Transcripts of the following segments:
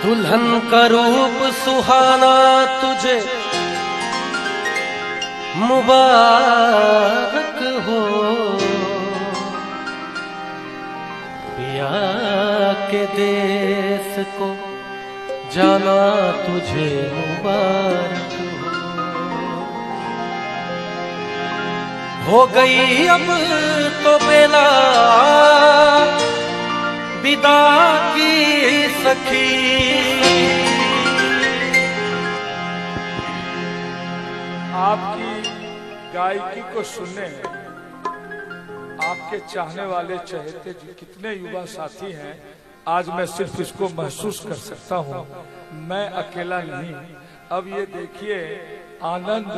दुल्हन का रूप सुहाना तुझे मुबारक हो, पिया के देश को जाना तुझे मुबारक हो गई अब तो बेला विदा की सखी। आपकी गायकी को सुनने आपके चाहने वाले चहेते जो कितने युवा साथी हैं, आज मैं सिर्फ इसको महसूस कर सकता हूँ, मैं अकेला नहीं। अब ये देखिए, आनंद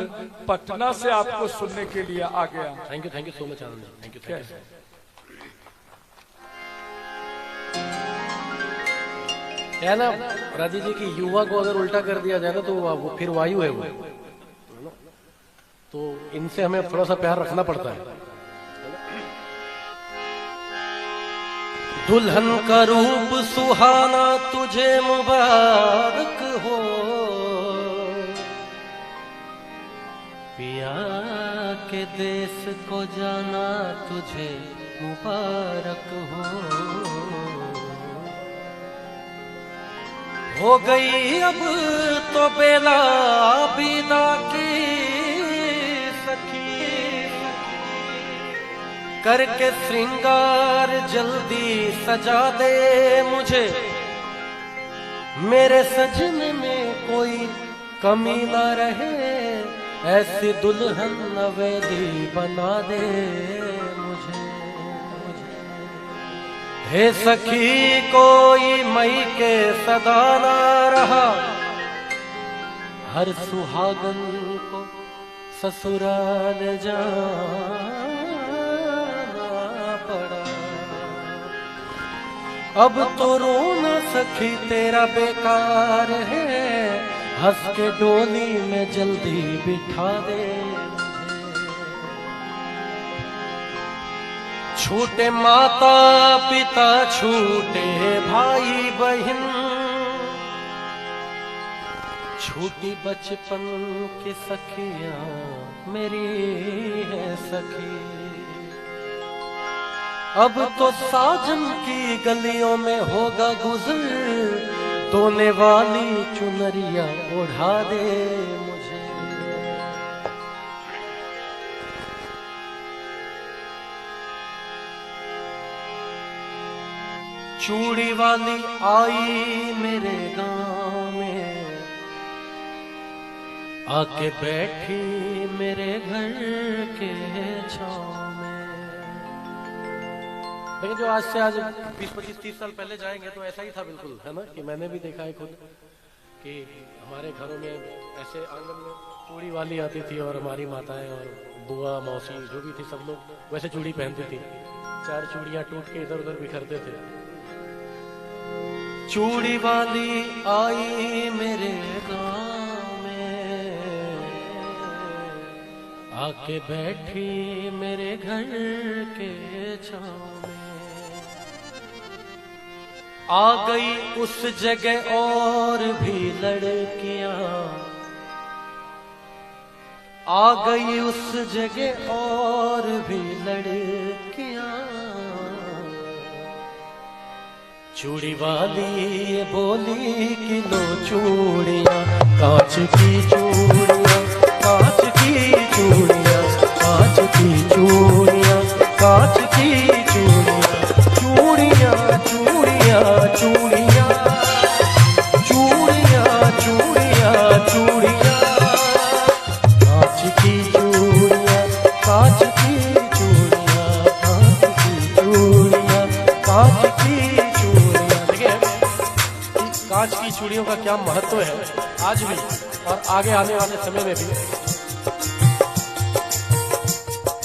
पटना से आपको सुनने के लिए आ गया। Thank you so much Anand, thank you. है ना राजी जी की युवा को अगर उल्टा कर दिया जाए ना तो वो फिर वायु है वो, तो इनसे हमें थोड़ा सा प्यार रखना पड़ता है। दुल्हन का रूप सुहाना तुझे मुबारक हो, पिया के देश को जाना तुझे मुबारक हो गई अब तो बेला विदा की सखी। करके श्रृंगार जल्दी सजा दे मुझे, मेरे सजने में कोई कमी ना रहे, ऐसी दुल्हन नवेली बना दे मुझे। हे सखी कोई मई के सदा ना रहा, हर सुहागन को ससुराल जाना पड़ा। अब तो रोना सखी तेरा बेकार है, हंस के डोली में जल्दी बिठा दे। छूटे माता पिता छूटे भाई बहन, छूटी बचपन की सखियां मेरी है सखी। अब तो साजन की गलियों में होगा गुजर, तोने वाली चुनरिया ओढ़ा दे मुझे। चूड़ी वाली आई मेरे गांव में, आके बैठी मेरे घर के छांव में। लेकिन जो आज से आज 20-25-30 साल पहले जाएंगे तो ऐसा ही था बिल्कुल, है ना, कि मैंने भी देखा है खुद कि हमारे घरों में ऐसे आंगन में चूड़ी वाली आती थी और हमारी माताएं और बुआ मौसी जो भी थी सब लोग वैसे चूड़ी पहनती थी। 4 चूड़ियां टूट के इधर उधर बिखरते थे। चूड़ी वाली आई मेरे गांव में, आके बैठी मेरे घर के छांव में। आ गई उस जगह और भी लड़कियां, आ गई उस जगह और भी लड़कियां। चूड़ी वाली ये बोली कि लो चूड़ियां, कांच की चूड़ियां, कांच की चूड़ियां, कांच की चूड़ियां, कांच की चूड़ियां, चूड़ियां चूड़ियां चूड़ियां, चूड़ियां चूड़ियां चूड़ियां, कांच की चूड़ियां, कांच की चूड़ियां, कांच की चूड़ियां, कांच की। कांच की चूड़ियों का क्या महत्व है आज भी और आगे आने वाले समय में भी।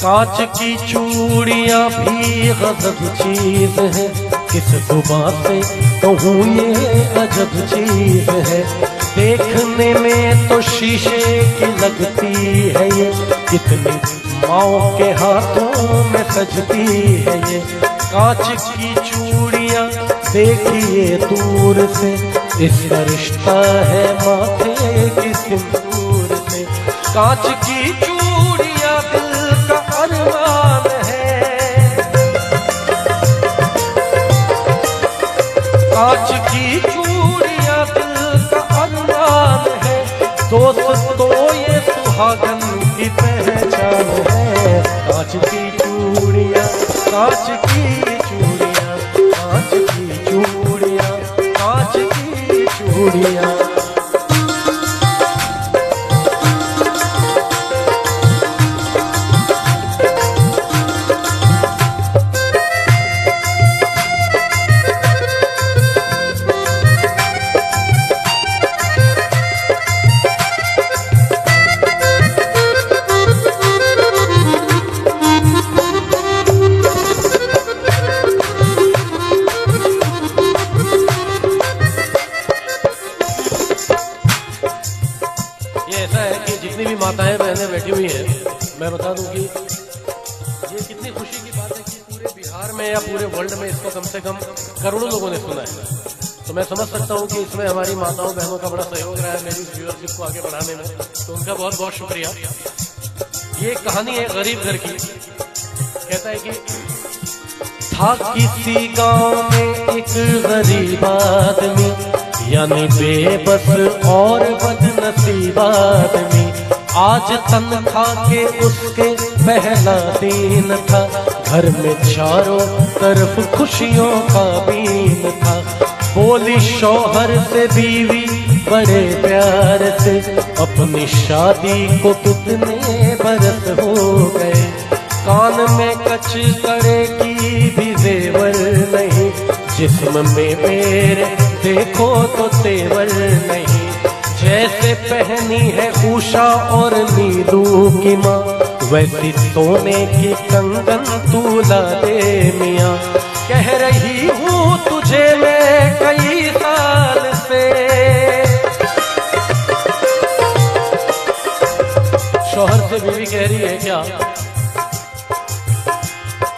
कांच की चूड़ियां भी गजब चीज है, किस जुबान से कहूँ ये अजब चीज है। देखने में तो शीशे की लगती है ये, कितनी माओ के हाथों में सजती है ये। कांच की चूड़ियां देखिए दूर से, इसका रिश्ता है माथे की सिंदूर से। कांच की चूड़ियां दिल का अरमान है, कांच की चूड़ियां दिल का अरमान है। दोस्तों ये सुहागन की पहचान है। कांच की चूड़ियां, कांच की चूड़ियां, कांच की चूड़ियां, कांच की चूड़ियां। माताएं बहनें बैठी हुई हैं, मैं बता दूं कि ये कितनी खुशी की बात है कि पूरे बिहार में या पूरे वर्ल्ड में इसको कम से कम करोड़ों लोगों ने सुना है। तो मैं समझ सकता हूं कि इसमें हमारी माताओं बहनों का बड़ा सहयोग रहा है मेरी व्यूअरशिप को आगे बढ़ाने में, तो उनका बहुत बहुत शुक्रिया। ये कहानी है गरीब घर की। कहता है कि था किसी गांव में एक गरीब आदमी, यानी बेबस और बदनसीब आदमी। आज तनख्वाह के उसके पहला दिन था, घर में चारों तरफ खुशियों का बीन था। बोली शौहर से बीवी बड़े प्यार से, अपनी शादी को कितने बरस हो गए। कान में कच करे की भी जेवर नहीं, जिस्म में मेरे देखो तो तेवर नहीं। जैसे पहनी है उषा और नीलू की माँ, वैसी सोने की कंगन तू ला दे मियाँ। कह रही हूँ तुझे मैं कई साल से, शौहर से बीवी कह रही है क्या?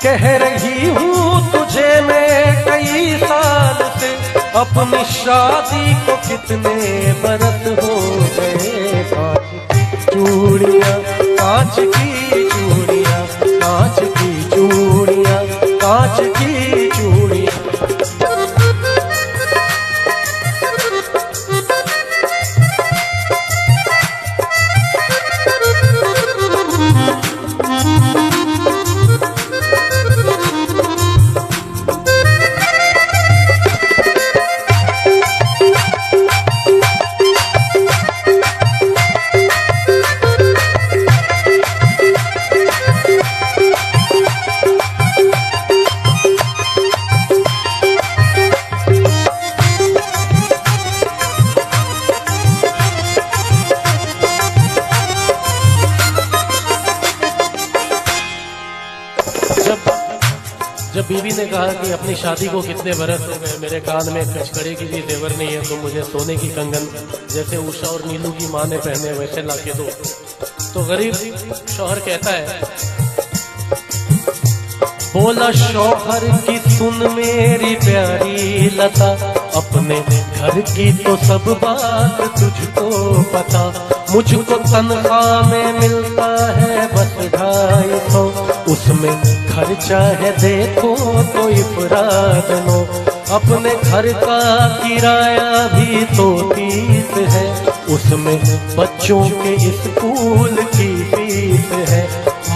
कह रही हूँ तुझे मैं कई साल से, अपनी शादी को कितने बरस हो गए। कांच की चूड़ियां, कांच की चूड़ियां, कांच की चूड़ियां, कांच की चूड़ियां। जब बीवी ने कहा कि अपनी शादी को कितने बरस हो गए, मेरे कान में कचकड़े की भी जेवर नहीं है, तो मुझे सोने की कंगन जैसे उषा और नीलू की माँ ने पहने वैसे लाके दो। तो गरीब शौहर कहता है, बोला शौहर की सुन मेरी प्यारी लता, अपने घर की तो सब बात तुझको पता। मुझको तनख्वाह में मिलता है बस 250, उसमें खर्चा है देखो तो इफराद नो। अपने घर का किराया भी तो 30 है, उसमें बच्चों के स्कूल की फीस है।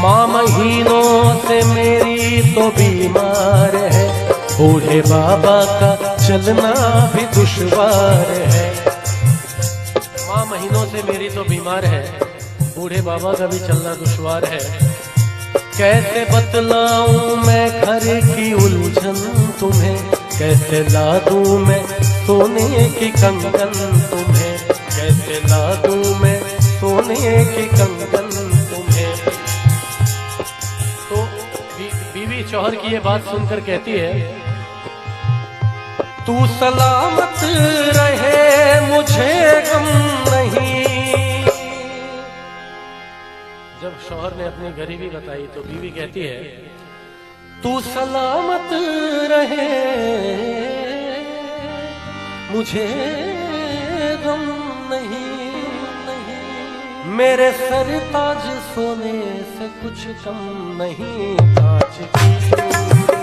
माँ महीनों से मेरी तो बीमार है, बूढ़े बाबा का चलना भी दुश्वार है। माँ महीनों से मेरी तो बीमार है, बूढ़े बाबा का भी चलना दुश्वार है। कैसे बतलाऊं मैं घर की उलझन तुम्हें, कैसे ला दूं मैं सोने की कंगन तुम्हें, कैसे ला दूं मैं सोने की कंगन तुम्हें। तो बीवी शौहर की ये बात सुनकर कहती है, तू सलामत रहे मुझे गम नहीं। जब शौहर ने अपनी गरीबी बताई तो बीवी कहती है, तू सलामत रहे मुझे गम नहीं, मेरे सर ताज सोने से कुछ कम नहीं। कांच की चूड़ियां,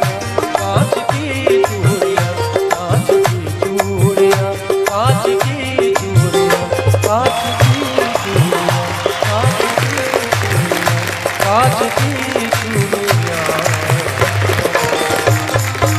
कांच की चूड़ियां, कांच की चूड़ियां, कांच की चूड़ियां, कांच की चूड़ियां, कांच की